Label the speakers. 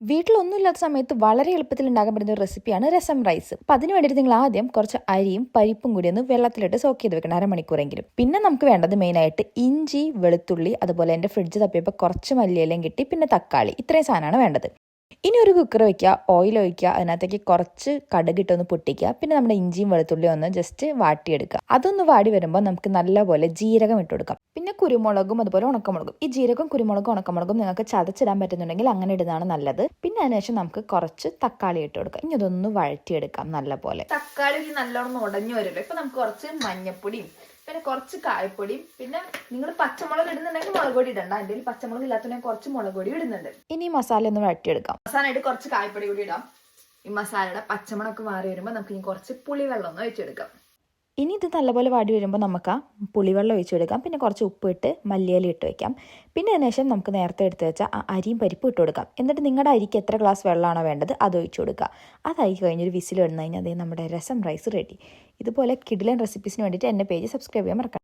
Speaker 1: വീട്ടിലൊന്നുമില്ലാത്ത സമയത്ത് വളരെ എളുപ്പത്തിൽ ഉണ്ടാക്കാൻ പറ്റുന്ന ഒരു റെസിപ്പിയാണ് രസം റൈസ്. അപ്പം അതിന് വേണ്ടിയിട്ട് നിങ്ങൾ ആദ്യം കുറച്ച് അരിയും പരിപ്പും കൂടി ഒന്ന് വെള്ളത്തിലിട്ട് സോക്ക് ചെയ്ത് വെക്കണം, അരമണിക്കൂറെങ്കിലും. പിന്നെ നമുക്ക് വേണ്ടത് മെയിനായിട്ട് ഇഞ്ചി, വെളുത്തുള്ളി, അതുപോലെ എൻ്റെ ഫ്രിഡ്ജ് തപ്പിയപ്പോൾ കുറച്ച് മല്ലിയിലയും കിട്ടി, പിന്നെ തക്കാളി. ഇത്രയും സാധനമാണ് വേണ്ടത്. ഇനി ഒരു കുക്കർ വയ്ക്കുക, ഓയിൽ ഒഴിക്കുക, അതിനകത്തേക്ക് കുറച്ച് കടുകിട്ടൊന്ന് പൊട്ടിക്കുക, പിന്നെ നമ്മുടെ ഇഞ്ചിയും വെളുത്തുള്ളിയും ഒന്ന് ജസ്റ്റ് വാട്ടിയെടുക്കുക. അതൊന്ന് വാടി വരുമ്പോൾ നമുക്ക് നല്ലപോലെ ജീരകം ഇട്ട് കൊടുക്കാം, പിന്നെ കുരുമുളകും അതുപോലെ ഉണക്കമുളകും. ഈ ജീരകം, കുരുമുളകും, ഉണക്കമുളകും നിങ്ങൾക്ക് ചതച്ചിടാൻ പറ്റുന്നുണ്ടെങ്കിൽ അങ്ങനെ ഇടുന്നതാണ് നല്ലത്. പിന്നെ അതിനുശേഷം നമുക്ക് കുറച്ച് തക്കാളി ഇട്ട് കൊടുക്കാം. ഇനി അതൊന്ന് വഴറ്റിയെടുക്കാം നല്ലപോലെ. തക്കാളി നല്ലോണം ഉടഞ്ഞു വരുമല്ലോ. ഇപ്പൊ നമുക്ക് കുറച്ച് മഞ്ഞപ്പൊടിയും പിന്നെ കുറച്ച് കായപ്പൊടിയും, പിന്നെ നിങ്ങൾ പച്ചമുളക് ഇടുന്നുണ്ടെങ്കിൽ മുളക് പൊടി ഇടണ്ട. എൻ്റെ പച്ചമുളക് ഇല്ലാത്തതിനെ കുറച്ച് മുളക് പൊടി ഇടുന്നുണ്ട്. ഇനി മസാല ഒന്ന് വഴറ്റിയെടുക്കാം. അവസാനമായിട്ട് കുറച്ച് കായപ്പൊടി കൂടി ഇടാം. ഈ മസാലയുടെ പച്ചമുളക് മാറി വരുമ്പോൾ നമുക്ക് ഇനി കുറച്ച് പുളിവെള്ളം ഒന്ന് ഒഴിച്ചെടുക്കാം. ഇനി ഇത് നല്ലപോലെ വാടി വരുമ്പോൾ നമുക്ക് ആ പുളിവെള്ളം ഒഴിച്ചു കൊടുക്കാം. പിന്നെ കുറച്ച് ഉപ്പ് ഇട്ട് മല്ലിയില ഇട്ട് വയ്ക്കാം. പിന്നെ അതിനുശേഷം നമുക്ക് നേരത്തെ എടുത്ത് വെച്ചാൽ ആ അരിയും പരിപ്പും ഇട്ട് കൊടുക്കാം. എന്നിട്ട് നിങ്ങളുടെ അരിക്ക് എത്ര ഗ്ലാസ് വെള്ളമാണോ വേണ്ടത് അത് ഒഴിച്ചു കൊടുക്കുക. അതായി കഴിഞ്ഞൊരു വിസിൽ വന്നു കഴിഞ്ഞാൽ അതേ നമ്മുടെ രസം റൈസ് റെഡി. ഇതുപോലെ കിടിലൻ റെസിപ്പീസിന് വേണ്ടിയിട്ട് എൻ്റെ പേജ് സബ്സ്ക്രൈബ് ചെയ്യാൻ മറക്കാം.